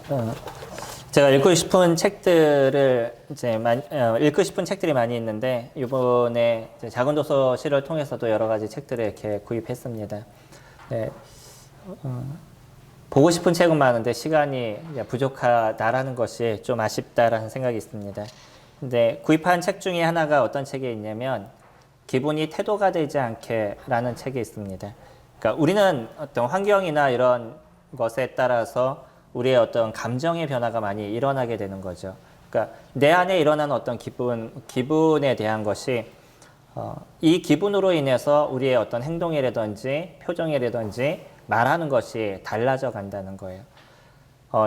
어, 제가 읽고 싶은 책들을 읽고 싶은 책들이 많이 있는데 이번에 작은 도서실을 통해서도 여러 가지 책들을 이렇게 구입했습니다. 네, 보고 싶은 책은 많은데 시간이 부족하다라는 것이 좀 아쉽다라는 생각이 있습니다. 근데 구입한 책 중에 하나가 어떤 책이 있냐면 기분이 태도가 되지 않게라는 책이 있습니다. 그러니까 우리는 어떤 환경이나 이런 것에 따라서 우리의 어떤 감정의 변화가 많이 일어나게 되는 거죠. 그러니까 내 안에 일어나는 어떤 기분에 대한 것이 이 기분으로 인해서 우리의 어떤 행동이라든지 표정이라든지 말하는 것이 달라져 간다는 거예요.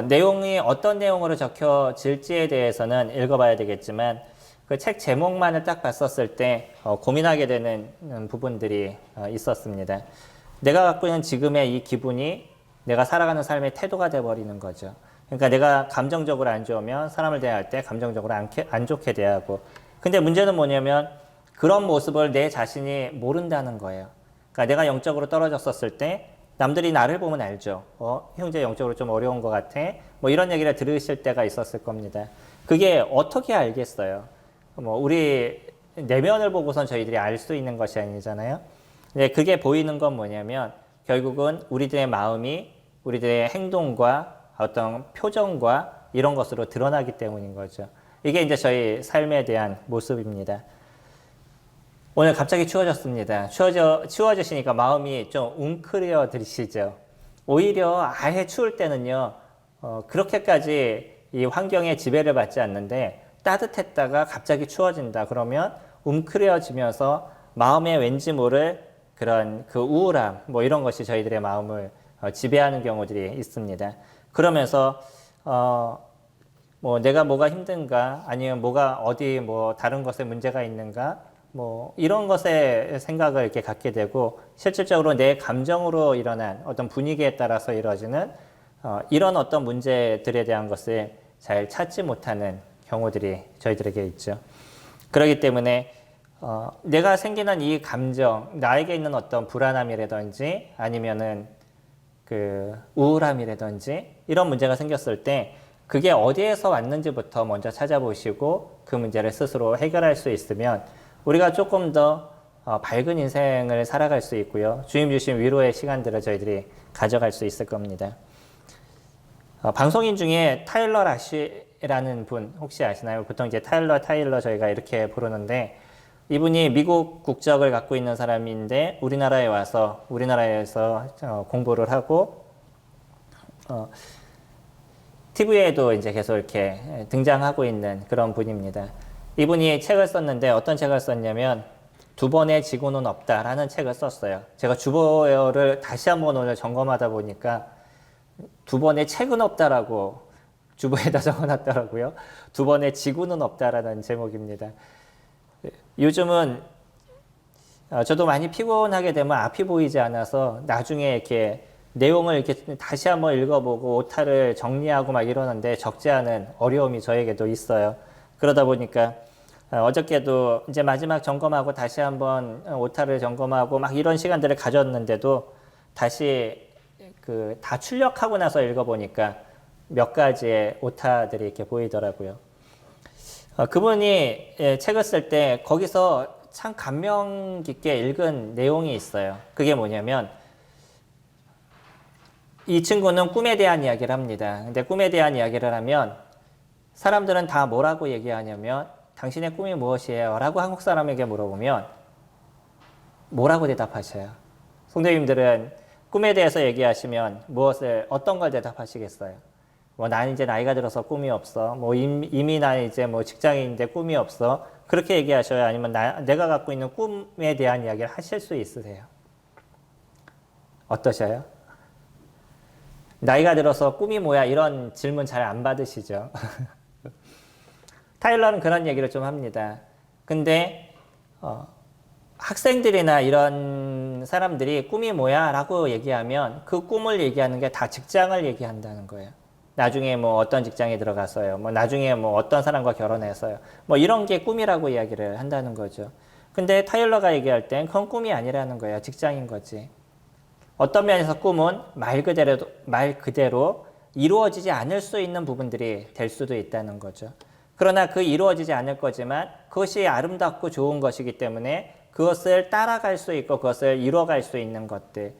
내용이 어떤 내용으로 적혀질지에 대해서는 읽어봐야 되겠지만 그 책 제목만을 딱 봤었을 때 고민하게 되는 부분들이 있었습니다. 내가 갖고 있는 지금의 이 기분이 내가 살아가는 삶의 태도가 돼버리는 거죠. 그러니까 내가 감정적으로 안 좋으면 사람을 대할 때 감정적으로 안 좋게 대하고, 근데 문제는 뭐냐면 그런 모습을 내 자신이 모른다는 거예요. 그러니까 내가 영적으로 떨어졌었을 때 남들이 나를 보면 알죠. 형제 영적으로 좀 어려운 것 같아. 뭐 이런 얘기를 들으실 때가 있었을 겁니다. 그게 어떻게 알겠어요? 우리 내면을 보고선 저희들이 알 수 있는 것이 아니잖아요. 근데 그게 보이는 건 뭐냐면 결국은 우리들의 마음이 우리들의 행동과 어떤 표정과 이런 것으로 드러나기 때문인 거죠. 이게 이제 저희 삶에 대한 모습입니다. 오늘 갑자기 추워졌습니다. 추워지시니까 마음이 좀 웅크려드시죠. 오히려 아예 추울 때는요, 그렇게까지 이 환경에 지배를 받지 않는데 따뜻했다가 갑자기 추워진다. 그러면 웅크려지면서 마음에 왠지 모를 그런 그 우울함, 뭐 이런 것이 저희들의 마음을 지배하는 경우들이 있습니다. 그러면서, 내가 뭐가 힘든가, 아니면 뭐가 어디 뭐 다른 것에 문제가 있는가, 뭐 이런 것에 생각을 이렇게 갖게 되고 실질적으로 내 감정으로 일어난 어떤 분위기에 따라서 이루어지는 이런 어떤 문제들에 대한 것을 잘 찾지 못하는 경우들이 저희들에게 있죠. 그렇기 때문에 내가 생기는 이 감정, 나에게 있는 어떤 불안함이라든지 아니면은 그 우울함이라든지 이런 문제가 생겼을 때 그게 어디에서 왔는지부터 먼저 찾아보시고 그 문제를 스스로 해결할 수 있으면 우리가 조금 더 밝은 인생을 살아갈 수 있고요. 주님 주신 위로의 시간들을 저희들이 가져갈 수 있을 겁니다. 방송인 중에 타일러 라쉬라는 분 혹시 아시나요? 보통 이제 타일러 저희가 이렇게 부르는데 이분이 미국 국적을 갖고 있는 사람인데 우리나라에 와서 우리나라에서 공부를 하고 TV에도 이제 계속 이렇게 등장하고 있는 그런 분입니다. 이분이 책을 썼는데 어떤 책을 썼냐면 두 번의 지구는 없다라는 책을 썼어요. 제가 주보를 다시 한번 오늘 점검하다 보니까 두 번의 책은 없다라고 주보에다 적어놨더라고요. 두 번의 지구는 없다라는 제목입니다. 요즘은 저도 많이 피곤하게 되면 앞이 보이지 않아서 나중에 이렇게 내용을 이렇게 다시 한번 읽어보고 오타를 정리하고 막 이러는데 적지 않은 어려움이 저에게도 있어요. 그러다 보니까 어저께도 이제 마지막 점검하고 다시 한번 오타를 점검하고 막 이런 시간들을 가졌는데도 다시 다 출력하고 나서 읽어보니까 몇 가지의 오타들이 이렇게 보이더라고요. 그분이 책을 쓸 때 거기서 참 감명 깊게 읽은 내용이 있어요. 그게 뭐냐면 이 친구는 꿈에 대한 이야기를 합니다. 근데 꿈에 대한 이야기를 하면 사람들은 다 뭐라고 얘기하냐면 당신의 꿈이 무엇이에요? 라고 한국 사람에게 물어보면 뭐라고 대답하셔요? 성도님들은 꿈에 대해서 얘기하시면 어떤 걸 대답하시겠어요? 난 이제 나이가 들어서 꿈이 없어. 이미 난 이제 직장인인데 꿈이 없어. 그렇게 얘기하셔요? 아니면 내가 갖고 있는 꿈에 대한 이야기를 하실 수 있으세요? 어떠셔요? 나이가 들어서 꿈이 뭐야? 이런 질문 잘 안 받으시죠? 타일러는 그런 얘기를 좀 합니다. 근데 학생들이나 이런 사람들이 꿈이 뭐야? 라고 얘기하면 그 꿈을 얘기하는 게 다 직장을 얘기한다는 거예요. 나중에 어떤 직장에 들어가서요. 나중에 어떤 사람과 결혼해서요. 이런 게 꿈이라고 이야기를 한다는 거죠. 근데 타일러가 얘기할 땐 그건 꿈이 아니라는 거예요. 직장인 거지. 어떤 면에서 꿈은 말 그대로 이루어지지 않을 수 있는 부분들이 될 수도 있다는 거죠. 그러나 그 이루어지지 않을 거지만 그것이 아름답고 좋은 것이기 때문에 그것을 따라갈 수 있고 그것을 이루어갈 수 있는 것들,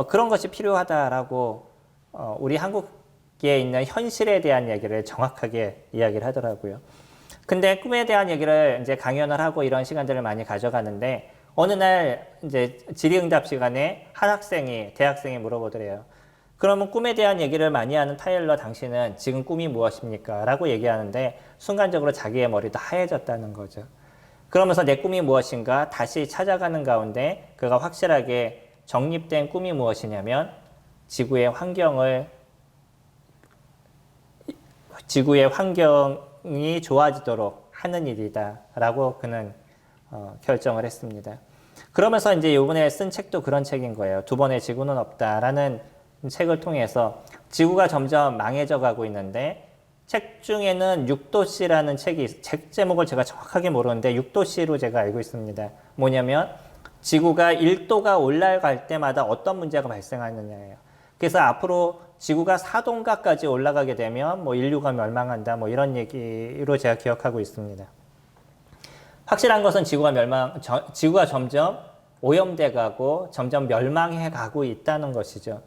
그런 것이 필요하다라고 우리 한국에 있는 현실에 대한 얘기를 정확하게 이야기를 하더라고요. 근데 꿈에 대한 얘기를 이제 강연을 하고 이런 시간들을 많이 가져가는데 어느 날 이제 질의응답 시간에 한 학생이, 대학생이 물어보더래요. 그러면 꿈에 대한 얘기를 많이 하는 타일러, 당신은 지금 꿈이 무엇입니까? 라고 얘기하는데 순간적으로 자기의 머리도 하얘졌다는 거죠. 그러면서 내 꿈이 무엇인가 다시 찾아가는 가운데 그가 확실하게 정립된 꿈이 무엇이냐면 지구의 환경이 좋아지도록 하는 일이다 라고 그는 결정을 했습니다. 그러면서 이제 이번에 쓴 책도 그런 책인 거예요. 두 번의 지구는 없다라는 책을 통해서 지구가 점점 망해져 가고 있는데 책 중에는 6도씨라는 책이, 책 제목을 제가 정확하게 모르는데 6도씨로 제가 알고 있습니다. 뭐냐면 지구가 1도가 올라갈 때마다 어떤 문제가 발생하느냐예요. 그래서 앞으로 지구가 4도인가까지 올라가게 되면 뭐 인류가 멸망한다 뭐 이런 얘기로 제가 기억하고 있습니다. 확실한 것은 지구가 점점 오염돼 가고 점점 멸망해 가고 있다는 것이죠.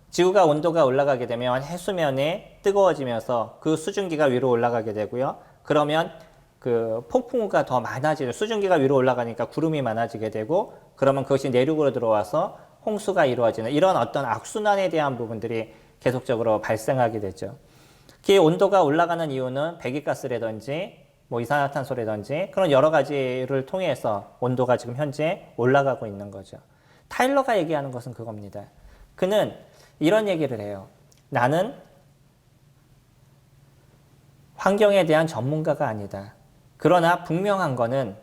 지구가 온도가 올라가게 되면 해수면이 뜨거워지면서 그 수증기가 위로 올라가게 되고요. 그러면 그 폭풍우가 더 많아지는, 수증기가 위로 올라가니까 구름이 많아지게 되고 그러면 그것이 내륙으로 들어와서 홍수가 이루어지는 이런 어떤 악순환에 대한 부분들이 계속적으로 발생하게 되죠. 그 온도가 올라가는 이유는 배기가스라든지 뭐 이산화탄소라든지 그런 여러 가지를 통해서 온도가 지금 현재 올라가고 있는 거죠. 타일러가 얘기하는 것은 그겁니다. 그는 이런 얘기를 해요. 나는 환경에 대한 전문가가 아니다. 그러나 분명한 거는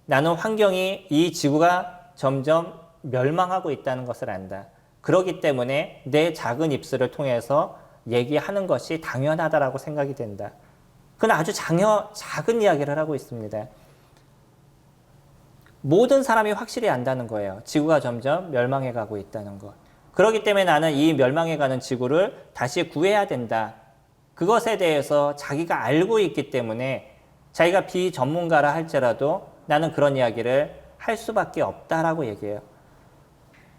나는 환경이 이 지구가 점점 멸망하고 있다는 것을 안다. 그렇기 때문에 내 작은 입술을 통해서 얘기하는 것이 당연하다라고 생각이 된다. 그는 아주 작은 이야기를 하고 있습니다. 모든 사람이 확실히 안다는 거예요. 지구가 점점 멸망해 가고 있다는 것. 그렇기 때문에 나는 이 멸망해가는 지구를 다시 구해야 된다. 그것에 대해서 자기가 알고 있기 때문에 자기가 비전문가라 할지라도 나는 그런 이야기를 할 수밖에 없다라고 얘기해요.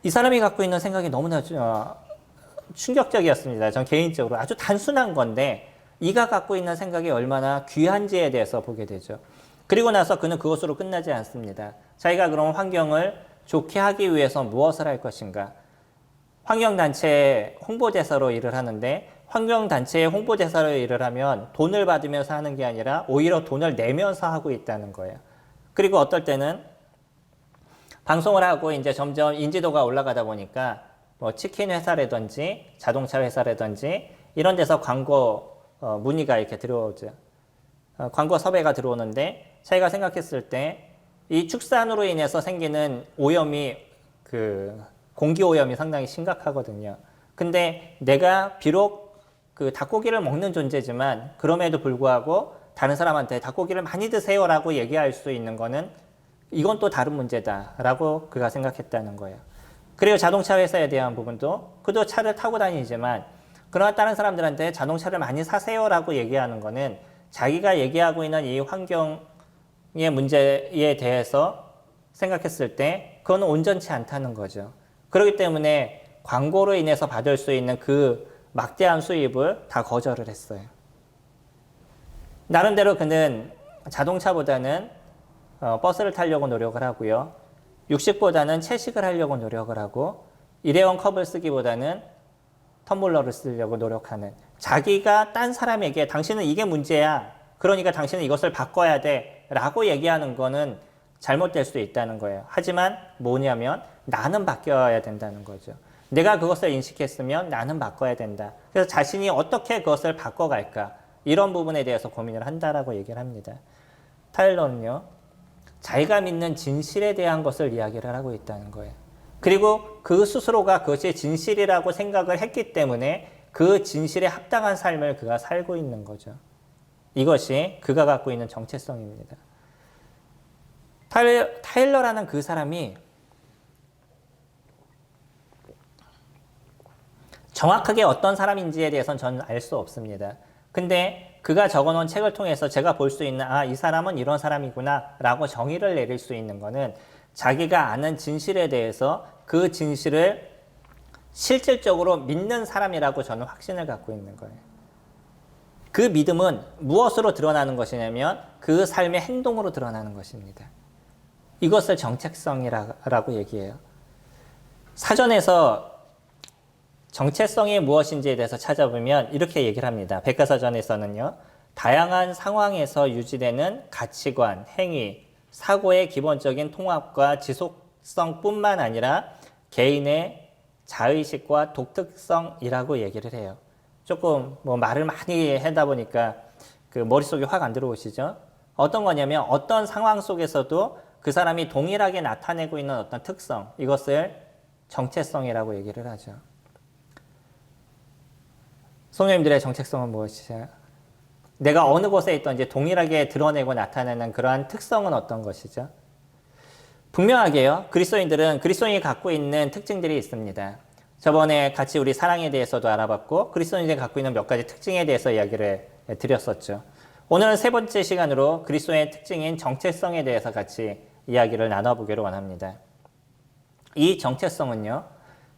이 사람이 갖고 있는 생각이 너무나 충격적이었습니다. 전 개인적으로 아주 단순한 건데 이가 갖고 있는 생각이 얼마나 귀한지에 대해서 보게 되죠. 그리고 나서 그는 그것으로 끝나지 않습니다. 자기가 그런 환경을 좋게 하기 위해서 무엇을 할 것인가? 환경단체 홍보대사로 일을 하는데 환경단체의 홍보대사로 일을 하면 돈을 받으면서 하는 게 아니라 오히려 돈을 내면서 하고 있다는 거예요. 그리고 어떨 때는 방송을 하고 이제 점점 인지도가 올라가다 보니까 뭐 치킨 회사라든지 자동차 회사라든지 이런 데서 광고 문의가 이렇게 들어오죠. 광고 섭외가 들어오는데 자기가 생각했을 때 이 축산으로 인해서 생기는 오염이 공기 오염이 상당히 심각하거든요. 근데 내가 비록 그 닭고기를 먹는 존재지만 그럼에도 불구하고 다른 사람한테 닭고기를 많이 드세요라고 얘기할 수 있는 거는 이건 또 다른 문제다라고 그가 생각했다는 거예요. 그리고 자동차 회사에 대한 부분도 그도 차를 타고 다니지만 그러나 다른 사람들한테 자동차를 많이 사세요라고 얘기하는 거는 자기가 얘기하고 있는 이 환경의 문제에 대해서 생각했을 때 그건 온전치 않다는 거죠. 그렇기 때문에 광고로 인해서 받을 수 있는 그 막대한 수입을 다 거절을 했어요. 나름대로 그는 자동차보다는 버스를 타려고 노력을 하고요. 육식보다는 채식을 하려고 노력을 하고 일회용 컵을 쓰기보다는 텀블러를 쓰려고 노력하는, 자기가 딴 사람에게 당신은 이게 문제야, 그러니까 당신은 이것을 바꿔야 돼 라고 얘기하는 거는 잘못될 수도 있다는 거예요. 하지만 뭐냐면 나는 바뀌어야 된다는 거죠. 내가 그것을 인식했으면 나는 바꿔야 된다. 그래서 자신이 어떻게 그것을 바꿔갈까, 이런 부분에 대해서 고민을 한다라고 얘기를 합니다. 타일러는요, 자기가 믿는 진실에 대한 것을 이야기를 하고 있다는 거예요. 그리고 그 스스로가 그것이 진실이라고 생각을 했기 때문에 그 진실에 합당한 삶을 그가 살고 있는 거죠. 이것이 그가 갖고 있는 정체성입니다. 타일러라는 그 사람이 정확하게 어떤 사람인지에 대해서는 저는 알 수 없습니다. 근데 그가 적어놓은 책을 통해서 제가 볼 수 있는 이 사람은 이런 사람이구나 라고 정의를 내릴 수 있는 거는 자기가 아는 진실에 대해서 그 진실을 실질적으로 믿는 사람이라고 저는 확신을 갖고 있는 거예요. 그 믿음은 무엇으로 드러나는 것이냐면 그 삶의 행동으로 드러나는 것입니다. 이것을 정체성이라고 얘기해요. 사전에서 정체성이 무엇인지에 대해서 찾아보면 이렇게 얘기를 합니다. 백과사전에서는요. 다양한 상황에서 유지되는 가치관, 행위, 사고의 기본적인 통합과 지속성뿐만 아니라 개인의 자의식과 독특성이라고 얘기를 해요. 조금 말을 많이 하다 보니까 그 머릿속에 확 안 들어오시죠? 어떤 거냐면 어떤 상황 속에서도 그 사람이 동일하게 나타내고 있는 어떤 특성, 이것을 정체성이라고 얘기를 하죠. 성도님들의 정체성은 무엇이죠? 내가 어느 곳에 있든지 동일하게 드러내고 나타내는 그러한 특성은 어떤 것이죠? 분명하게요. 그리스도인이 갖고 있는 특징들이 있습니다. 저번에 같이 우리 사랑에 대해서도 알아봤고 그리스도인들이 갖고 있는 몇 가지 특징에 대해서 이야기를 드렸었죠. 오늘은 세 번째 시간으로 그리스도인의 특징인 정체성에 대해서 같이 이야기를 나눠보기를 원합니다. 이 정체성은요.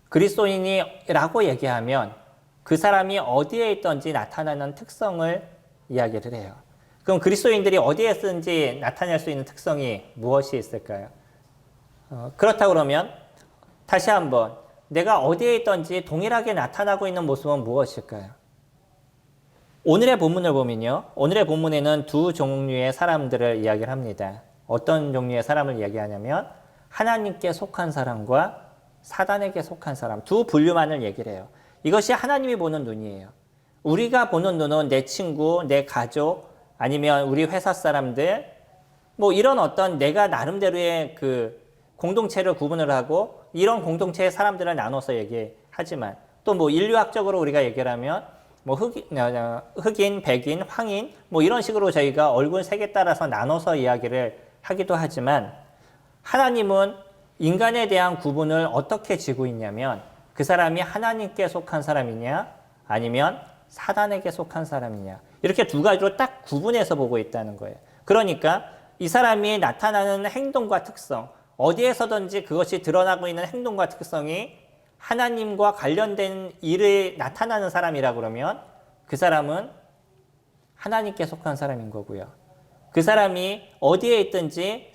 그리스도인이라고 얘기하면 그 사람이 어디에 있든지 나타나는 특성을 이야기를 해요. 그럼 그리스도인들이 어디에 있든지 나타낼 수 있는 특성이 무엇이 있을까요? 그렇다고 그러면 다시 한번 내가 어디에 있든지 동일하게 나타나고 있는 모습은 무엇일까요? 오늘의 본문을 보면요. 오늘의 본문에는 두 종류의 사람들을 이야기를 합니다. 어떤 종류의 사람을 이야기하냐면 하나님께 속한 사람과 사단에게 속한 사람, 두 분류만을 얘기를 해요. 이것이 하나님이 보는 눈이에요. 우리가 보는 눈은 내 친구, 내 가족, 아니면 우리 회사 사람들, 이런 어떤 내가 나름대로의 그 공동체를 구분을 하고 이런 공동체의 사람들을 나눠서 얘기하지만 또 인류학적으로 우리가 얘기를 하면 흑인, 백인, 황인 이런 식으로 저희가 얼굴 색에 따라서 나눠서 이야기를 하기도 하지만 하나님은 인간에 대한 구분을 어떻게 지고 있냐면 그 사람이 하나님께 속한 사람이냐 아니면 사단에게 속한 사람이냐 이렇게 두 가지로 딱 구분해서 보고 있다는 거예요. 그러니까 이 사람이 나타나는 행동과 특성 어디에서든지 그것이 드러나고 있는 행동과 특성이 하나님과 관련된 일에 나타나는 사람이라 그러면 그 사람은 하나님께 속한 사람인 거고요. 그 사람이 어디에 있든지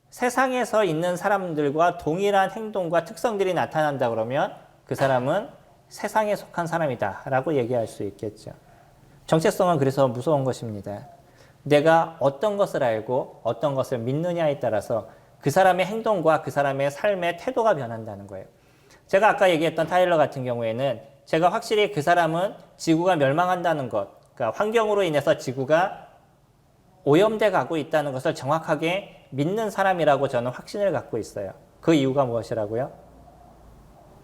세상에서 있는 사람들과 동일한 행동과 특성들이 나타난다 그러면 그 사람은 세상에 속한 사람이다 라고 얘기할 수 있겠죠. 정체성은 그래서 무서운 것입니다. 내가 어떤 것을 알고 어떤 것을 믿느냐에 따라서 그 사람의 행동과 그 사람의 삶의 태도가 변한다는 거예요. 제가 아까 얘기했던 타일러 같은 경우에는 제가 확실히 그 사람은 지구가 멸망한다는 것, 그러니까 환경으로 인해서 지구가 오염돼 가고 있다는 것을 정확하게 믿는 사람이라고 저는 확신을 갖고 있어요. 그 이유가 무엇이라고요?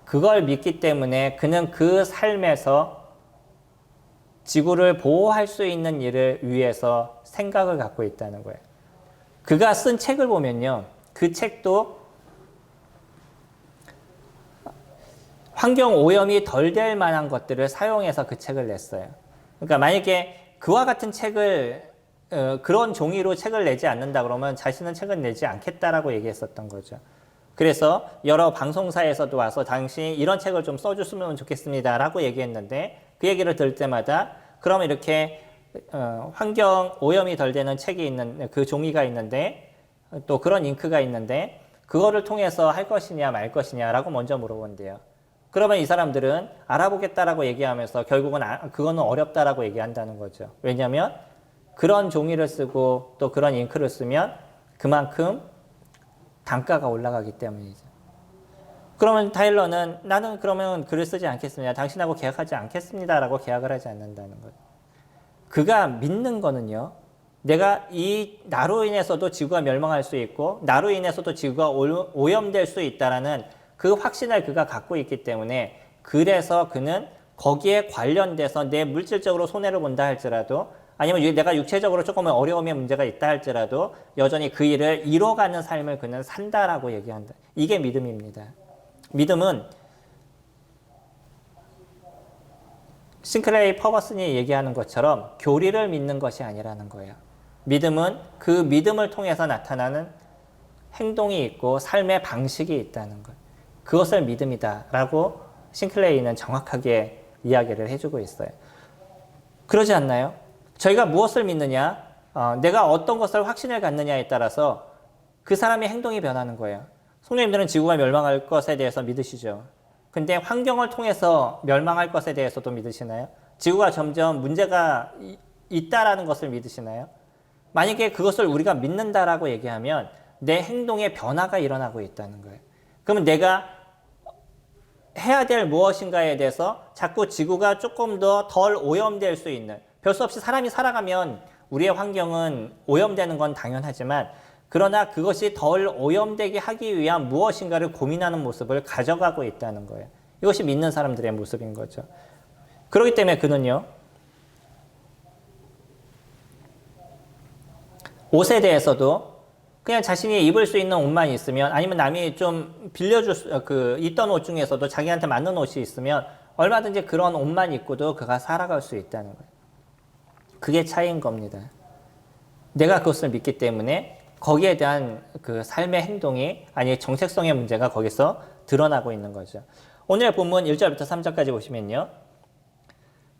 그걸 믿기 때문에 그는 그 삶에서 지구를 보호할 수 있는 일을 위해서 생각을 갖고 있다는 거예요. 그가 쓴 책을 보면요. 그 책도 환경 오염이 덜 될 만한 것들을 사용해서 그 책을 냈어요. 그러니까 만약에 그와 같은 책을 그런 종이로 책을 내지 않는다 그러면 자신은 책을 내지 않겠다라고 얘기했었던 거죠. 그래서 여러 방송사에서도 와서 당신 이런 책을 좀 써줬으면 좋겠습니다 라고 얘기했는데 그 얘기를 들을 때마다 그럼 이렇게 환경 오염이 덜 되는 책이 있는 그 종이가 있는데 또 그런 잉크가 있는데 그거를 통해서 할 것이냐 말 것이냐라고 먼저 물어본대요. 그러면 이 사람들은 알아보겠다라고 얘기하면서 결국은 그거는 어렵다라고 얘기한다는 거죠. 왜냐하면 그런 종이를 쓰고 또 그런 잉크를 쓰면 그만큼 단가가 올라가기 때문이죠. 그러면 타일러는 나는 그러면 글을 쓰지 않겠습니다. 당신하고 계약하지 않겠습니다라고 계약을 하지 않는다는 거예요. 그가 믿는 거는요. 내가 나로 인해서도 지구가 멸망할 수 있고 나로 인해서도 지구가 오염될 수 있다라는 그 확신을 그가 갖고 있기 때문에 그래서 그는 거기에 관련돼서 내 물질적으로 손해를 본다 할지라도 아니면 내가 육체적으로 조금 어려움의 문제가 있다 할지라도 여전히 그 일을 이뤄가는 삶을 그는 산다라고 얘기한다. 이게 믿음입니다. 믿음은 싱클레이 퍼거슨이 얘기하는 것처럼 교리를 믿는 것이 아니라는 거예요. 믿음은 그 믿음을 통해서 나타나는 행동이 있고 삶의 방식이 있다는 것. 그것을 믿음이다라고 싱클레이는 정확하게 이야기를 해주고 있어요. 그러지 않나요? 저희가 무엇을 믿느냐, 내가 어떤 것을 확신을 갖느냐에 따라서 그 사람의 행동이 변하는 거예요. 성도님들은 지구가 멸망할 것에 대해서 믿으시죠? 근데 환경을 통해서 멸망할 것에 대해서도 믿으시나요? 지구가 점점 문제가 있다라는 것을 믿으시나요? 만약에 그것을 우리가 믿는다라고 얘기하면 내 행동에 변화가 일어나고 있다는 거예요. 그러면 내가 해야 될 무엇인가에 대해서 자꾸 지구가 조금 더 덜 오염될 수 있는, 별 수 없이 사람이 살아가면 우리의 환경은 오염되는 건 당연하지만 그러나 그것이 덜 오염되게 하기 위한 무엇인가를 고민하는 모습을 가져가고 있다는 거예요. 이것이 믿는 사람들의 모습인 거죠. 그렇기 때문에 그는요, 옷에 대해서도 그냥 자신이 입을 수 있는 옷만 있으면, 아니면 남이 좀 빌려줄 있던 옷 중에서도 자기한테 맞는 옷이 있으면 얼마든지 그런 옷만 입고도 그가 살아갈 수 있다는 거예요. 그게 차이인 겁니다. 내가 그것을 믿기 때문에 거기에 대한 그 삶의 행동이, 아니 정체성의 문제가 거기서 드러나고 있는 거죠. 오늘의 본문 1절부터 3절까지 보시면요.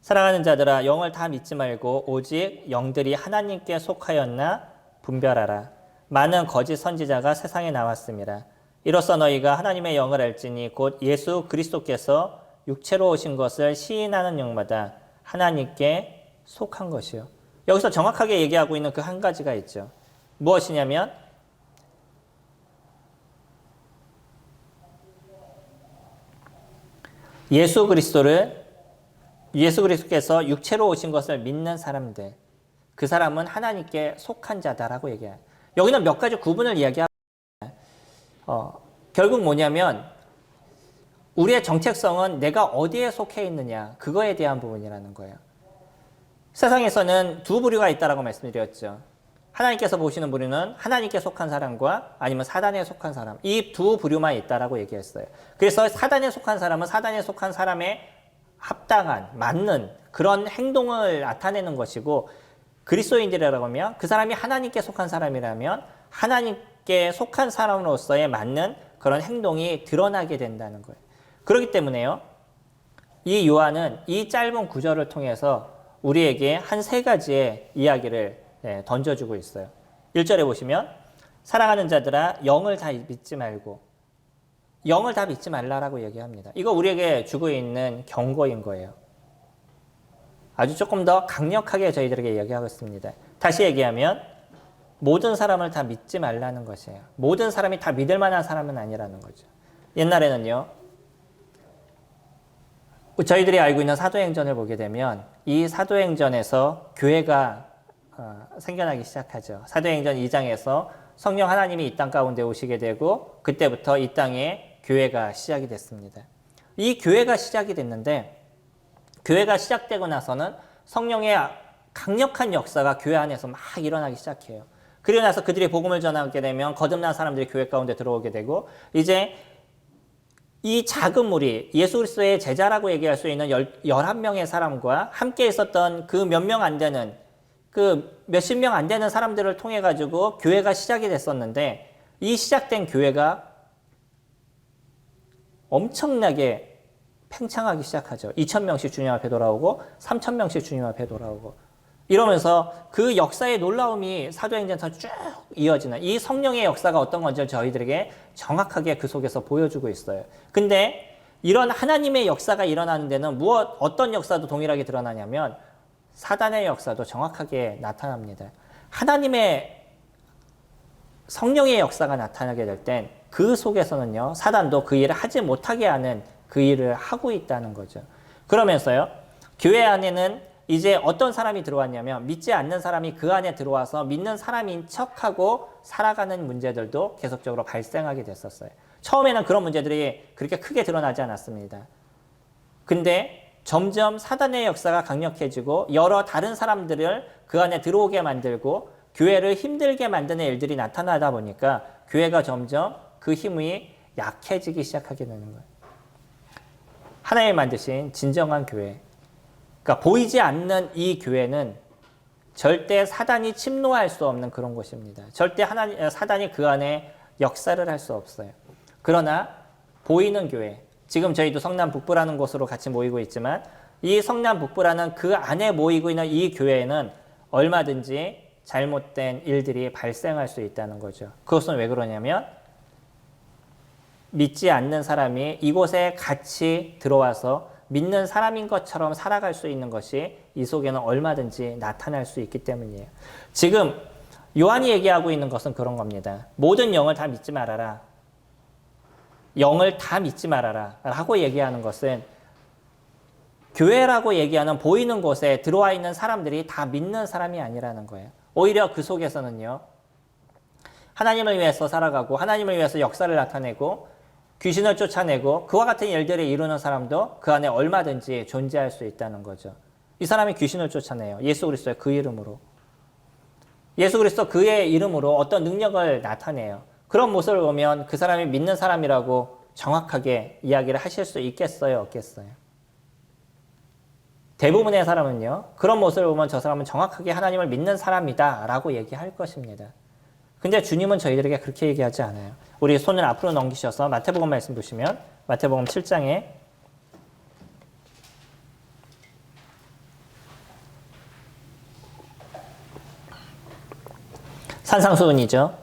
사랑하는 자들아, 영을 다 믿지 말고 오직 영들이 하나님께 속하였나 분별하라. 많은 거짓 선지자가 세상에 나왔습니다. 이로써 너희가 하나님의 영을 알지니 곧 예수 그리스도께서 육체로 오신 것을 시인하는 영마다 하나님께 속한 것이요. 여기서 정확하게 얘기하고 있는 그 한 가지가 있죠. 무엇이냐면 예수 그리스도께서 육체로 오신 것을 믿는 사람들, 그 사람은 하나님께 속한 자다라고 얘기해요. 여기는 몇 가지 구분을 이야기하고 결국 뭐냐면 우리의 정체성은 내가 어디에 속해 있느냐, 그거에 대한 부분이라는 거예요. 세상에서는 두 부류가 있다라고 말씀드렸죠. 하나님께서 보시는 부류는 하나님께 속한 사람과 아니면 사단에 속한 사람, 이 두 부류만 있다라고 얘기했어요. 그래서 사단에 속한 사람은 사단에 속한 사람의 합당한, 맞는 그런 행동을 나타내는 것이고, 그리스도인들이라고 하면 그 사람이 하나님께 속한 사람이라면 하나님께 속한 사람으로서의 맞는 그런 행동이 드러나게 된다는 거예요. 그렇기 때문에요, 이 요한은 이 짧은 구절을 통해서 우리에게 한 세 가지의 이야기를 던져주고 있어요. 1절에 보시면 사랑하는 자들아, 영을 다 믿지 말고, 영을 다 믿지 말라라고 얘기합니다. 이거 우리에게 주고 있는 경고인 거예요. 아주 조금 더 강력하게 저희들에게 이야기하고 있습니다. 다시 얘기하면 모든 사람을 다 믿지 말라는 것이에요. 모든 사람이 다 믿을 만한 사람은 아니라는 거죠. 옛날에는요, 저희들이 알고 있는 사도행전을 보게 되면 이 사도행전에서 교회가 생겨나기 시작하죠. 사도행전 2장에서 성령 하나님이 이 땅 가운데 오시게 되고 그때부터 이 땅에 교회가 시작이 됐습니다. 이 교회가 시작이 됐는데, 교회가 시작되고 나서는 성령의 강력한 역사가 교회 안에서 막 일어나기 시작해요. 그리고 나서 그들이 복음을 전하게 되면 거듭난 사람들이 교회 가운데 들어오게 되고, 이제 이 작은 무리, 예수 그리스도의 제자라고 얘기할 수 있는 11명의 사람과 함께 있었던 그 몇 명 안 되는, 그 몇십 명 안 되는 사람들을 통해 가지고 교회가 시작이 됐었는데, 이 시작된 교회가 엄청나게 팽창하기 시작하죠. 2,000명씩 주님 앞에 돌아오고 3,000명씩 주님 앞에 돌아오고, 이러면서 그 역사의 놀라움이 사도행전에서 쭉 이어지는 이 성령의 역사가 어떤 건지 저희들에게 정확하게 그 속에서 보여주고 있어요. 근데 이런 하나님의 역사가 일어나는 데는 어떤 역사도 동일하게 드러나냐면 사단의 역사도 정확하게 나타납니다. 하나님의 성령의 역사가 나타나게 될 땐 그 속에서는요, 사단도 그 일을 하지 못하게 하는 그 일을 하고 있다는 거죠. 그러면서요, 교회 안에는 이제 어떤 사람이 들어왔냐면 믿지 않는 사람이 그 안에 들어와서 믿는 사람인 척하고 살아가는 문제들도 계속적으로 발생하게 됐었어요. 처음에는 그런 문제들이 그렇게 크게 드러나지 않았습니다. 근데 점점 사단의 역사가 강력해지고 여러 다른 사람들을 그 안에 들어오게 만들고 교회를 힘들게 만드는 일들이 나타나다 보니까 교회가 점점 그 힘이 약해지기 시작하게 되는 거예요. 하나님이 만드신 진정한 교회, 그러니까 보이지 않는 이 교회는 절대 사단이 침노할 수 없는 그런 곳입니다. 절대 사단이 그 안에 역사를 할 수 없어요. 그러나 보이는 교회, 지금 저희도 성남 북부라는 곳으로 같이 모이고 있지만 이 성남 북부라는 그 안에 모이고 있는 이 교회에는 얼마든지 잘못된 일들이 발생할 수 있다는 거죠. 그것은 왜 그러냐면 믿지 않는 사람이 이곳에 같이 들어와서 믿는 사람인 것처럼 살아갈 수 있는 것이 이 속에는 얼마든지 나타날 수 있기 때문이에요. 지금 요한이 얘기하고 있는 것은 그런 겁니다. 모든 영을 다 믿지 말아라. 영을 다 믿지 말아라 라고 얘기하는 것은 교회라고 얘기하는 보이는 곳에 들어와 있는 사람들이 다 믿는 사람이 아니라는 거예요. 오히려 그 속에서는요, 하나님을 위해서 살아가고 하나님을 위해서 역사를 나타내고 귀신을 쫓아내고 그와 같은 일들을 이루는 사람도 그 안에 얼마든지 존재할 수 있다는 거죠. 이 사람이 귀신을 쫓아내요. 예수 그리스도의 그 이름으로. 예수 그리스도 그의 이름으로 어떤 능력을 나타내요. 그런 모습을 보면 그 사람이 믿는 사람이라고 정확하게 이야기를 하실 수 있겠어요? 없겠어요? 대부분의 사람은요, 그런 모습을 보면 저 사람은 정확하게 하나님을 믿는 사람이다 라고 얘기할 것입니다. 근데 주님은 저희들에게 그렇게 얘기하지 않아요. 우리 손을 앞으로 넘기셔서 마태복음 말씀 보시면 마태복음 7장에 산상수훈이죠.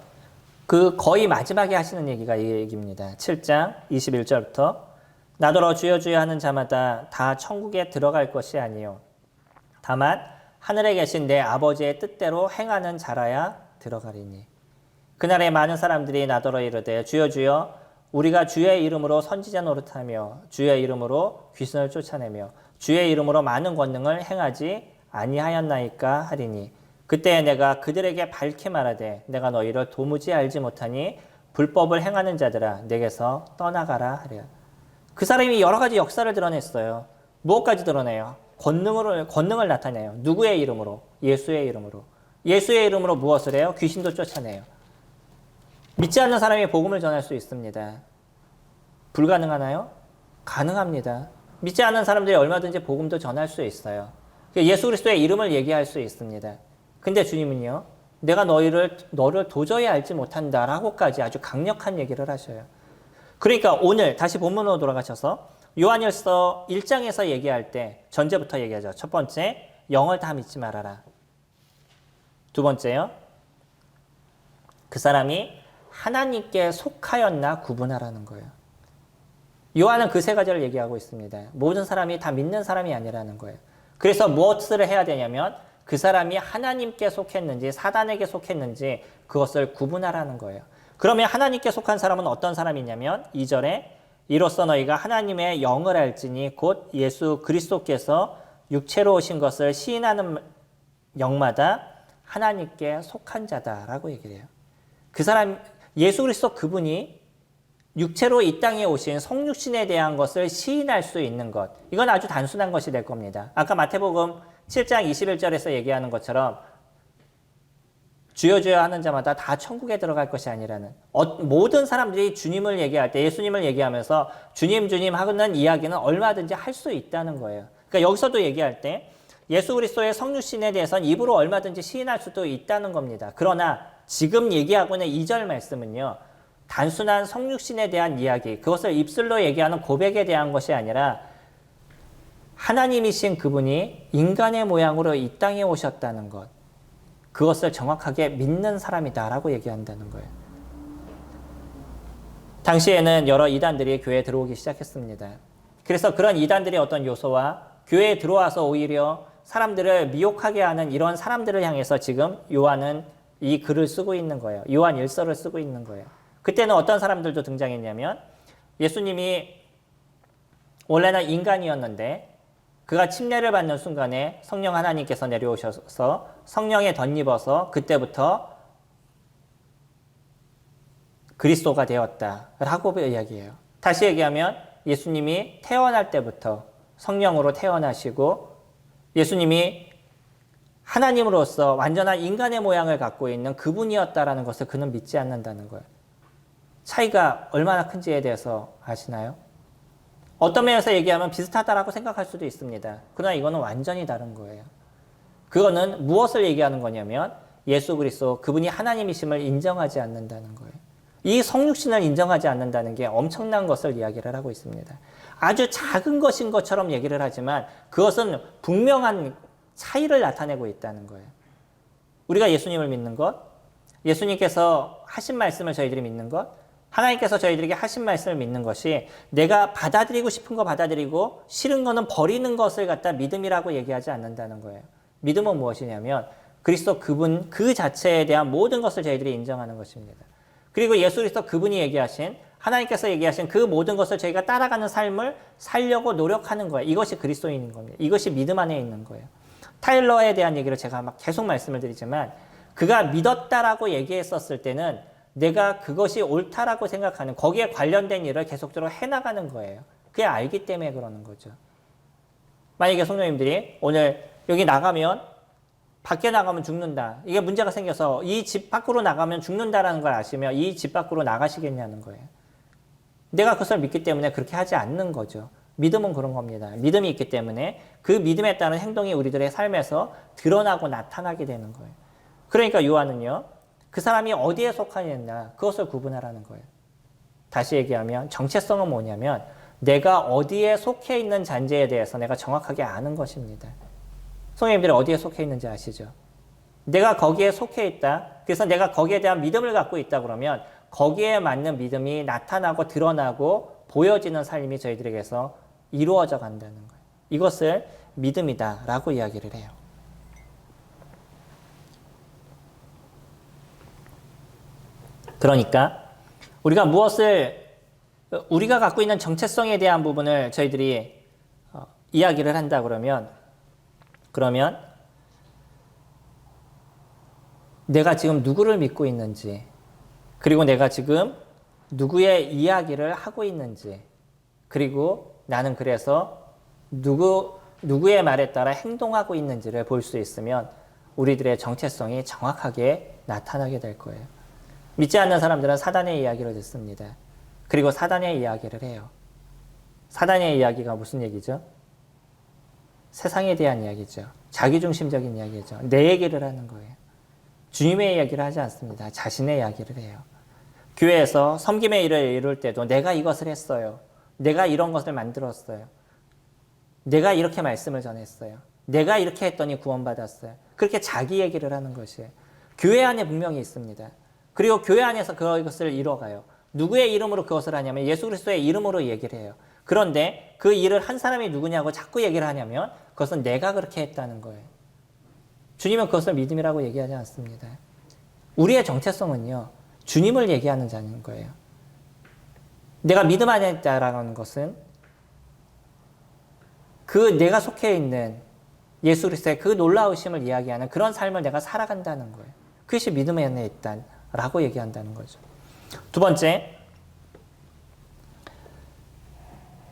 그 거의 마지막에 하시는 얘기가 이 얘기입니다. 7장 21절부터 나더러 주여 주여 하는 자마다 다 천국에 들어갈 것이 아니요 다만 하늘에 계신 내 아버지의 뜻대로 행하는 자라야 들어가리니 그날에 많은 사람들이 나더러 이르되 주여 주여 우리가 주의 이름으로 선지자 노릇하며 주의 이름으로 귀신을 쫓아내며 주의 이름으로 많은 권능을 행하지 아니하였나이까 하리니 그때 내가 그들에게 밝히 말하되 내가 너희를 도무지 알지 못하니 불법을 행하는 자들아 내게서 떠나가라 하랴. 그 사람이 여러 가지 역사를 드러냈어요. 무엇까지 드러내요? 권능을 나타내요. 누구의 이름으로? 예수의 이름으로. 예수의 이름으로 무엇을 해요? 귀신도 쫓아내요. 믿지 않는 사람이 복음을 전할 수 있습니다. 불가능하나요? 가능합니다. 믿지 않는 사람들이 얼마든지 복음도 전할 수 있어요. 예수 그리스도의 이름을 얘기할 수 있습니다. 근데 주님은요, 내가 너를 도저히 알지 못한다라고까지 아주 강력한 얘기를 하셔요. 그러니까 오늘 다시 본문으로 돌아가셔서 요한일서 1장에서 얘기할 때 전제부터 얘기하죠. 첫 번째, 영을 다 믿지 말아라. 두 번째요, 그 사람이 하나님께 속하였나 구분하라는 거예요. 요한은 그 세 가지를 얘기하고 있습니다. 모든 사람이 다 믿는 사람이 아니라는 거예요. 그래서 무엇을 해야 되냐면 그 사람이 하나님께 속했는지 사단에게 속했는지 그것을 구분하라는 거예요. 그러면 하나님께 속한 사람은 어떤 사람이냐면 2절에 이로써 너희가 하나님의 영을 알지니 곧 예수 그리스도께서 육체로 오신 것을 시인하는 영마다 하나님께 속한 자다라고 얘기를 해요. 그 사람 예수 그리스도 그분이 육체로 이 땅에 오신 성육신에 대한 것을 시인할 수 있는 것, 이건 아주 단순한 것이 될 겁니다. 아까 마태복음 7장 21절에서 얘기하는 것처럼 주여 주여 하는 자마다 다 천국에 들어갈 것이 아니라는, 모든 사람들이 주님을 얘기할 때 예수님을 얘기하면서 주님 주님 하는 이야기는 얼마든지 할 수 있다는 거예요. 그러니까 여기서도 얘기할 때 예수 그리스도의 성육신에 대해서는 입으로 얼마든지 시인할 수도 있다는 겁니다. 그러나 지금 얘기하고 있는 2절 말씀은요, 단순한 성육신에 대한 이야기, 그것을 입술로 얘기하는 고백에 대한 것이 아니라 하나님이신 그분이 인간의 모양으로 이 땅에 오셨다는 것, 그것을 정확하게 믿는 사람이다라고 얘기한다는 거예요. 당시에는 여러 이단들이 교회에 들어오기 시작했습니다. 그래서 그런 이단들의 어떤 요소와 교회에 들어와서 오히려 사람들을 미혹하게 하는 이런 사람들을 향해서 지금 요한은 이 글을 쓰고 있는 거예요. 요한 일서를 쓰고 있는 거예요. 그때는 어떤 사람들도 등장했냐면 예수님이 원래는 인간이었는데 그가 침례를 받는 순간에 성령 하나님께서 내려오셔서 성령에 덧입어서 그때부터 그리스도가 되었다라고 이야기해요. 다시 얘기하면 예수님이 태어날 때부터 성령으로 태어나시고 예수님이 하나님으로서 완전한 인간의 모양을 갖고 있는 그분이었다라는 것을 그는 믿지 않는다는 거예요. 차이가 얼마나 큰지에 대해서 아시나요? 어떤 면에서 얘기하면 비슷하다라고 생각할 수도 있습니다. 그러나 이거는 완전히 다른 거예요. 그거는 무엇을 얘기하는 거냐면 예수 그리스도 그분이 하나님이심을 인정하지 않는다는 거예요. 이 성육신을 인정하지 않는다는 게 엄청난 것을 이야기를 하고 있습니다. 아주 작은 것인 것처럼 얘기를 하지만 그것은 분명한 차이를 나타내고 있다는 거예요. 우리가 예수님을 믿는 것, 예수님께서 하신 말씀을 저희들이 믿는 것, 하나님께서 저희들에게 하신 말씀을 믿는 것이 내가 받아들이고 싶은 거 받아들이고 싫은 거는 버리는 것을 갖다 믿음이라고 얘기하지 않는다는 거예요. 믿음은 무엇이냐면 그리스도 그분 그 자체에 대한 모든 것을 저희들이 인정하는 것입니다. 그리고 예수 그리스도 그분이 얘기하신 하나님께서 얘기하신 그 모든 것을 저희가 따라가는 삶을 살려고 노력하는 거예요. 이것이 그리스도인인 겁니다. 이것이 믿음 안에 있는 거예요. 타일러에 대한 얘기를 제가 막 계속 말씀을 드리지만 그가 믿었다라고 얘기했었을 때는 내가 그것이 옳다라고 생각하는 거기에 관련된 일을 계속적으로 해나가는 거예요. 그게 알기 때문에 그러는 거죠. 만약에 성도님들이 오늘 여기 나가면 밖에 나가면 죽는다. 이게 문제가 생겨서 이 집 밖으로 나가면 죽는다라는 걸 아시면 이 집 밖으로 나가시겠냐는 거예요. 내가 그것을 믿기 때문에 그렇게 하지 않는 거죠. 믿음은 그런 겁니다. 믿음이 있기 때문에 그 믿음에 따른 행동이 우리들의 삶에서 드러나고 나타나게 되는 거예요. 그러니까 요한은요. 그 사람이 어디에 속하느냐 그것을 구분하라는 거예요. 다시 얘기하면 정체성은 뭐냐면 내가 어디에 속해 있는 잔재에 대해서 내가 정확하게 아는 것입니다. 성도님들이 어디에 속해 있는지 아시죠? 내가 거기에 속해 있다. 그래서 내가 거기에 대한 믿음을 갖고 있다 그러면 거기에 맞는 믿음이 나타나고 드러나고 보여지는 삶이 저희들에게서 이루어져 간다는 거예요. 이것을 믿음이다라고 이야기를 해요. 그러니까 우리가 우리가 갖고 있는 정체성에 대한 부분을 저희들이 이야기를 한다 그러면 내가 지금 누구를 믿고 있는지 그리고 내가 지금 누구의 이야기를 하고 있는지 그리고 나는 그래서 누구의 말에 따라 행동하고 있는지를 볼 수 있으면 우리들의 정체성이 정확하게 나타나게 될 거예요. 믿지 않는 사람들은 사단의 이야기를 듣습니다. 그리고 사단의 이야기를 해요. 사단의 이야기가 무슨 얘기죠? 세상에 대한 이야기죠. 자기중심적인 이야기죠. 내 얘기를 하는 거예요. 주님의 이야기를 하지 않습니다. 자신의 이야기를 해요. 교회에서 섬김의 일을 이룰 때도 내가 이것을 했어요. 내가 이런 것을 만들었어요. 내가 이렇게 말씀을 전했어요. 내가 이렇게 했더니 구원받았어요. 그렇게 자기 얘기를 하는 것이에요. 교회 안에 분명히 있습니다. 그리고 교회 안에서 그것을 이뤄가요. 누구의 이름으로 그것을 하냐면 예수 그리스도의 이름으로 얘기를 해요. 그런데 그 일을 한 사람이 누구냐고 자꾸 얘기를 하냐면 그것은 내가 그렇게 했다는 거예요. 주님은 그것을 믿음이라고 얘기하지 않습니다. 우리의 정체성은요. 주님을 얘기하는 자인 거예요. 내가 믿음 안에 있다라는 것은 그 내가 속해 있는 예수 그리스도의 그 놀라우심을 이야기하는 그런 삶을 내가 살아간다는 거예요. 그것이 믿음 안에 있다라고 얘기한다는 거죠. 두 번째,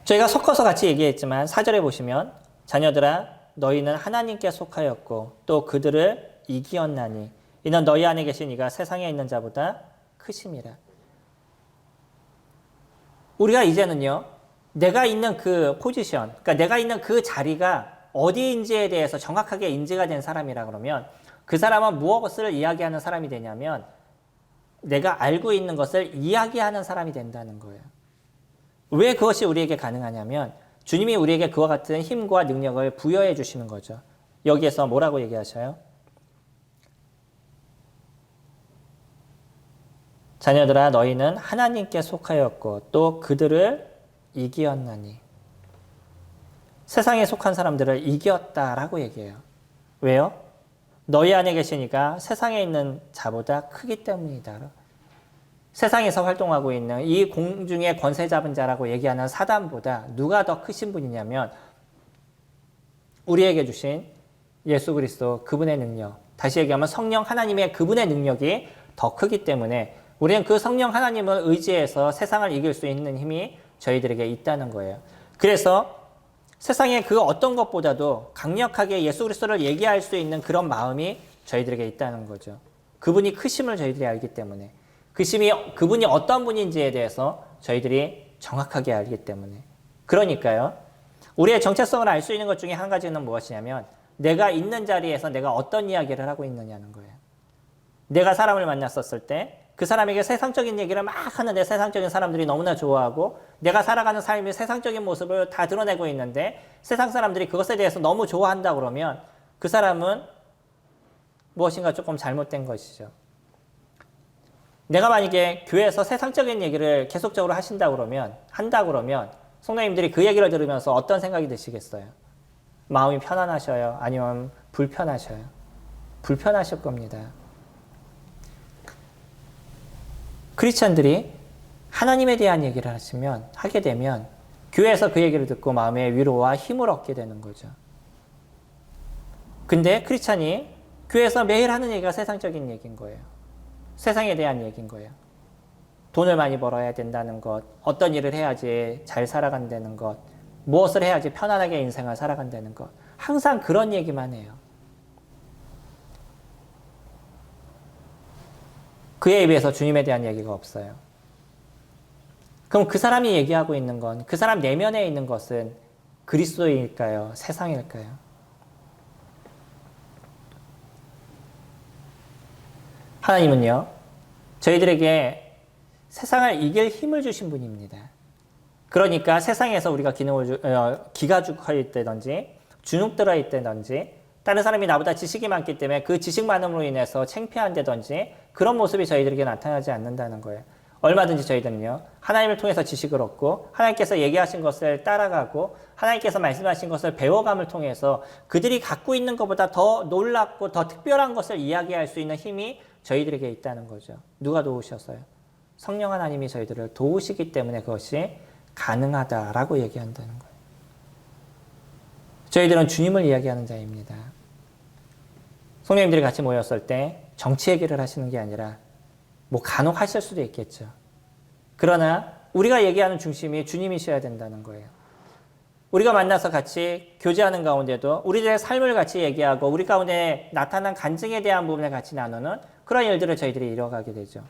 저희가 섞어서 같이 얘기했지만 4절에 보시면 자녀들아 너희는 하나님께 속하였고 또 그들을 이기었나니 이는 너희 안에 계신 이가 세상에 있는 자보다 크심이라. 우리가 이제는요. 내가 있는 그 포지션, 그러니까 내가 있는 그 자리가 어디인지에 대해서 정확하게 인지가 된 사람이라 그러면 그 사람은 무엇을 이야기하는 사람이 되냐면 내가 알고 있는 것을 이야기하는 사람이 된다는 거예요. 왜 그것이 우리에게 가능하냐면 주님이 우리에게 그와 같은 힘과 능력을 부여해 주시는 거죠. 여기에서 뭐라고 얘기하셔요? 자녀들아 너희는 하나님께 속하였고 또 그들을 이기었나니. 세상에 속한 사람들을 이겼다라고 얘기해요. 왜요? 너희 안에 계시니까 세상에 있는 자보다 크기 때문이다. 세상에서 활동하고 있는 이 공중의 권세 잡은 자라고 얘기하는 사단보다 누가 더 크신 분이냐면 우리에게 주신 예수 그리스도 그분의 능력, 다시 얘기하면 성령 하나님의 그분의 능력이 더 크기 때문에 우리는 그 성령 하나님을 의지해서 세상을 이길 수 있는 힘이 저희들에게 있다는 거예요. 그래서 세상의 그 어떤 것보다도 강력하게 예수 그리스도를 얘기할 수 있는 그런 마음이 저희들에게 있다는 거죠. 그분이 크심을 저희들이 알기 때문에 그분이 어떤 분인지에 대해서 저희들이 정확하게 알기 때문에 그러니까요. 우리의 정체성을 알 수 있는 것 중에 한 가지는 무엇이냐면 내가 있는 자리에서 내가 어떤 이야기를 하고 있느냐는 거예요. 내가 사람을 만났었을 때 그 사람에게 세상적인 얘기를 막 하는데 세상적인 사람들이 너무나 좋아하고 내가 살아가는 삶의 세상적인 모습을 다 드러내고 있는데 세상 사람들이 그것에 대해서 너무 좋아한다 그러면 그 사람은 무엇인가 조금 잘못된 것이죠. 내가 만약에 교회에서 세상적인 얘기를 계속적으로 한다 그러면 성도님들이 그 얘기를 들으면서 어떤 생각이 드시겠어요? 마음이 편안하셔요? 아니면 불편하셔요? 불편하실 겁니다. 크리스천들이 하나님에 대한 얘기를 하게 되면 교회에서 그 얘기를 듣고 마음의 위로와 힘을 얻게 되는 거죠. 근데 크리스천이 교회에서 매일 하는 얘기가 세상적인 얘기인 거예요. 세상에 대한 얘기인 거예요. 돈을 많이 벌어야 된다는 것, 어떤 일을 해야지 잘 살아간다는 것, 무엇을 해야지 편안하게 인생을 살아간다는 것. 항상 그런 얘기만 해요. 그에 비해서 주님에 대한 얘기가 없어요. 그럼 그 사람이 얘기하고 있는 건, 그 사람 내면에 있는 것은 그리스도일까요? 세상일까요? 하나님은요, 저희들에게 세상을 이길 힘을 주신 분입니다. 그러니까 세상에서 우리가 기가 죽어 있다든지, 주눅 들어 있다든지, 다른 사람이 나보다 지식이 많기 때문에 그 지식 많음으로 인해서 창피한다든지 그런 모습이 저희들에게 나타나지 않는다는 거예요. 얼마든지 저희들은요, 하나님을 통해서 지식을 얻고 하나님께서 얘기하신 것을 따라가고 하나님께서 말씀하신 것을 배워감을 통해서 그들이 갖고 있는 것보다 더 놀랍고 더 특별한 것을 이야기할 수 있는 힘이 저희들에게 있다는 거죠. 누가 도우셨어요? 성령 하나님이 저희들을 도우시기 때문에 그것이 가능하다라고 얘기한다는 거예요. 저희들은 주님을 이야기하는 자입니다. 성령님들이 같이 모였을 때 정치 얘기를 하시는 게 아니라 뭐 간혹 하실 수도 있겠죠. 그러나 우리가 얘기하는 중심이 주님이셔야 된다는 거예요. 우리가 만나서 같이 교제하는 가운데도 우리들의 삶을 같이 얘기하고 우리 가운데 나타난 간증에 대한 부분을 같이 나누는 그런 일들을 저희들이 이뤄가게 되죠.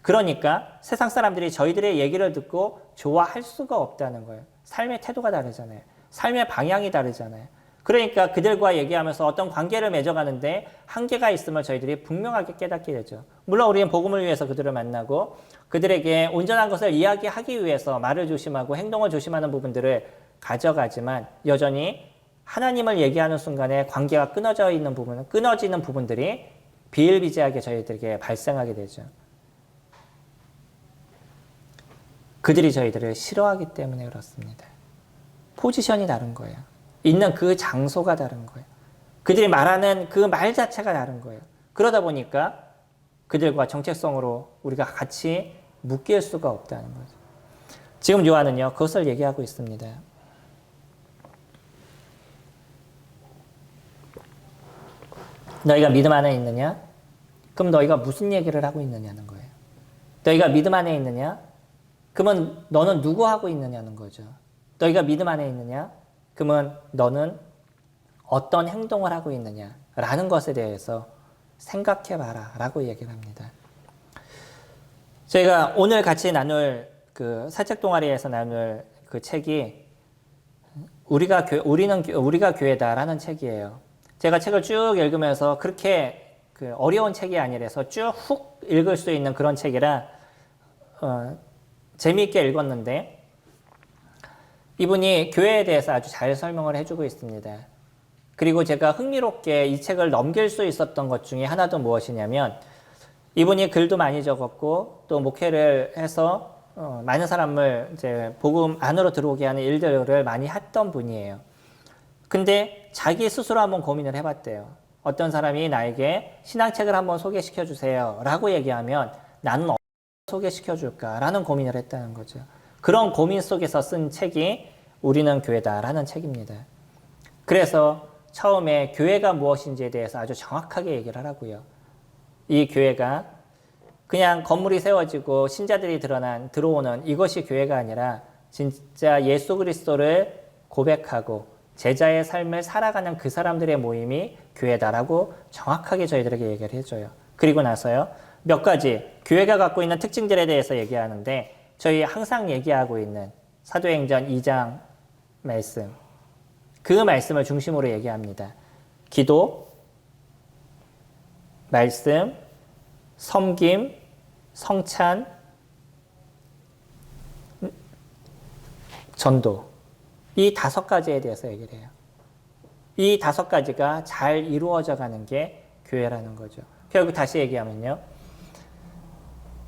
그러니까 세상 사람들이 저희들의 얘기를 듣고 좋아할 수가 없다는 거예요. 삶의 태도가 다르잖아요. 삶의 방향이 다르잖아요. 그러니까 그들과 얘기하면서 어떤 관계를 맺어가는데 한계가 있음을 저희들이 분명하게 깨닫게 되죠. 물론 우리는 복음을 위해서 그들을 만나고 그들에게 온전한 것을 이야기하기 위해서 말을 조심하고 행동을 조심하는 부분들을 가져가지만 여전히 하나님을 얘기하는 순간에 관계가 끊어지는 부분들이 비일비재하게 저희들에게 발생하게 되죠. 그들이 저희들을 싫어하기 때문에 그렇습니다. 포지션이 다른 거예요. 있는 그 장소가 다른 거예요. 그들이 말하는 그 말 자체가 다른 거예요. 그러다 보니까 그들과 정체성으로 우리가 같이 묶일 수가 없다는 거죠. 지금 요한은요, 그것을 얘기하고 있습니다. 너희가 믿음 안에 있느냐? 그럼 너희가 무슨 얘기를 하고 있느냐는 거예요. 너희가 믿음 안에 있느냐? 그러면 너는 누구 하고 있느냐는 거죠. 너희가 믿음 안에 있느냐? 그러면 너는 어떤 행동을 하고 있느냐라는 것에 대해서 생각해봐라 라고 얘기를 합니다. 저희가 오늘 같이 나눌 그 사책 동아리에서 나눌 그 책이 우리가 교회다라는 책이에요. 제가 책을 쭉 읽으면서 그렇게 그 어려운 책이 아니라서 쭉 훅 읽을 수 있는 그런 책이라 재미있게 읽었는데 이분이 교회에 대해서 아주 잘 설명을 해주고 있습니다. 그리고 제가 흥미롭게 이 책을 넘길 수 있었던 것 중에 하나도 무엇이냐면 이분이 글도 많이 적었고 또 목회를 해서 많은 사람을 이제 복음 안으로 들어오게 하는 일들을 많이 했던 분이에요. 근데 자기 스스로 한번 고민을 해봤대요. 어떤 사람이 나에게 신앙책을 한번 소개시켜 주세요 라고 얘기하면 나는 어떻게 소개시켜 줄까라는 고민을 했다는 거죠. 그런 고민 속에서 쓴 책이 우리는 교회다라는 책입니다. 그래서 처음에 교회가 무엇인지에 대해서 아주 정확하게 얘기를 하라고요. 이 교회가 그냥 건물이 세워지고 신자들이 들어오는 이것이 교회가 아니라 진짜 예수 그리스도를 고백하고 제자의 삶을 살아가는 그 사람들의 모임이 교회다라고 정확하게 저희들에게 얘기를 해줘요. 그리고 나서요, 몇 가지 교회가 갖고 있는 특징들에 대해서 얘기하는데 저희 항상 얘기하고 있는 사도행전 2장 말씀, 그 말씀을 중심으로 얘기합니다. 기도, 말씀, 섬김, 성찬, 전도. 이 5가지에 대해서 얘기를 해요. 이 5가지가 잘 이루어져 가는 게 교회라는 거죠. 결국 다시 얘기하면요.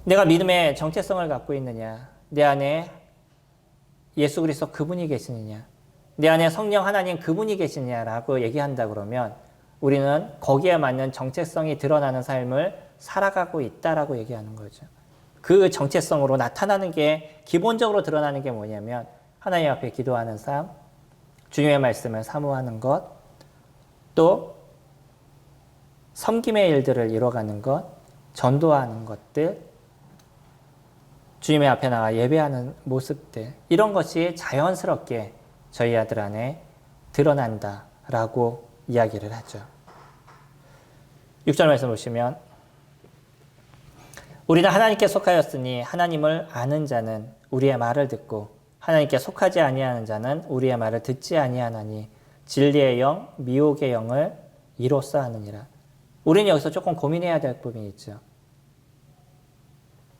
내가 믿음의 정체성을 갖고 있느냐, 내 안에 예수 그리스도 그분이 계시느냐, 내 안에 성령 하나님 그분이 계시느냐라고 얘기한다 그러면 우리는 거기에 맞는 정체성이 드러나는 삶을 살아가고 있다라고 얘기하는 거죠. 그 정체성으로 나타나는 게, 기본적으로 드러나는 게 뭐냐면 하나님 앞에 기도하는 삶, 주님의 말씀을 사모하는 것, 또 섬김의 일들을 이뤄가는 것, 전도하는 것들, 주님의 앞에 나가 예배하는 모습들, 이런 것이 자연스럽게 저희 아들 안에 드러난다라고 이야기를 하죠. 6절 말씀 보시면 우리는 하나님께 속하였으니 하나님을 아는 자는 우리의 말을 듣고 하나님께 속하지 아니하는 자는 우리의 말을 듣지 아니하나니 진리의 영, 미혹의 영을 이로써 하느니라. 우리는 여기서 조금 고민해야 될 부분이 있죠.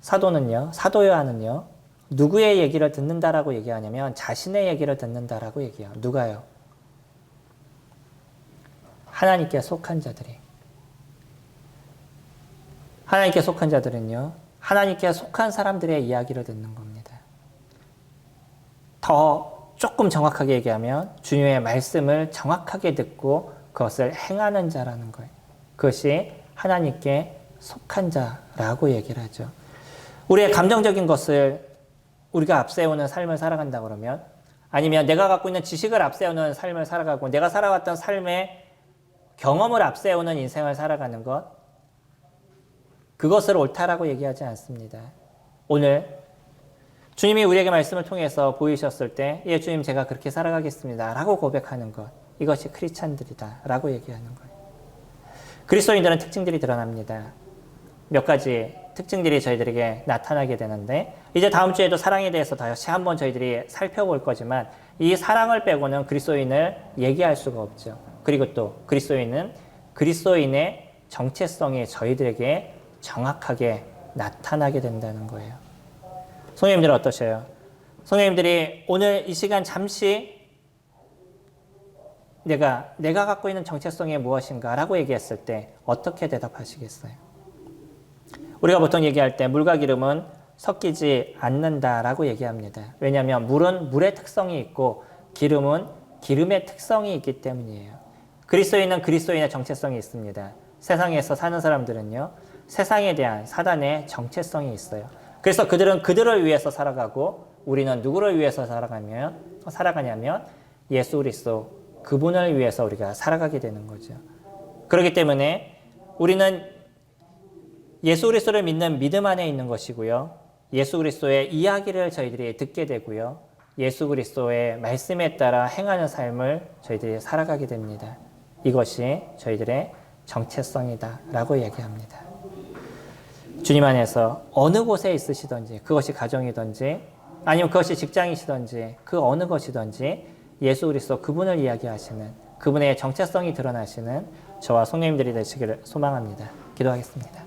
사도요한은요, 누구의 얘기를 듣는다라고 얘기하냐면 자신의 얘기를 듣는다라고 얘기해요. 누가요? 하나님께 속한 자들이. 하나님께 속한 자들은요, 하나님께 속한 사람들의 이야기를 듣는 겁니다. 더 조금 정확하게 얘기하면 주님의 말씀을 정확하게 듣고 그것을 행하는 자라는 거예요. 그것이 하나님께 속한 자라고 얘기를 하죠. 우리의 감정적인 것을 우리가 앞세우는 삶을 살아간다 그러면, 아니면 내가 갖고 있는 지식을 앞세우는 삶을 살아가고 내가 살아왔던 삶의 경험을 앞세우는 인생을 살아가는 것, 그것을 옳다라고 얘기하지 않습니다. 오늘 주님이 우리에게 말씀을 통해서 보이셨을 때, 예, 주님 제가 그렇게 살아가겠습니다 라고 고백하는 것, 이것이 크리스찬들이다 라고 얘기하는 거예요. 그리스도인들은 특징들이 드러납니다. 몇 가지 특징들이 저희들에게 나타나게 되는데, 이제 다음 주에도 사랑에 대해서 다시 한번 저희들이 살펴볼 거지만 이 사랑을 빼고는 그리스도인을 얘기할 수가 없죠. 그리고 또 그리스도인은 그리스도인의 정체성이 저희들에게 정확하게 나타나게 된다는 거예요. 성도님들 어떠세요? 성도님들이 오늘 이 시간 잠시 내가 갖고 있는 정체성이 무엇인가 라고 얘기했을 때 어떻게 대답하시겠어요? 우리가 보통 얘기할 때 물과 기름은 섞이지 않는다라고 얘기합니다. 왜냐하면 물은 물의 특성이 있고 기름은 기름의 특성이 있기 때문이에요. 그리스도인은 그리스도인의 정체성이 있습니다. 세상에서 사는 사람들은요, 세상에 대한 사단의 정체성이 있어요. 그래서 그들은 그들을 위해서 살아가고 우리는 누구를 위해서 살아가냐면 예수 그리스도 그분을 위해서 우리가 살아가게 되는 거죠. 그렇기 때문에 우리는 예수 그리스도를 믿는 믿음 안에 있는 것이고요. 예수 그리스도의 이야기를 저희들이 듣게 되고요. 예수 그리스도의 말씀에 따라 행하는 삶을 저희들이 살아가게 됩니다. 이것이 저희들의 정체성이다 라고 얘기합니다. 주님 안에서 어느 곳에 있으시든지, 그것이 가정이든지 아니면 그것이 직장이시든지 그 어느 것이든지 예수 그리스도 그분을 이야기하시는, 그분의 정체성이 드러나시는 저와 성도님들이 되시기를 소망합니다. 기도하겠습니다.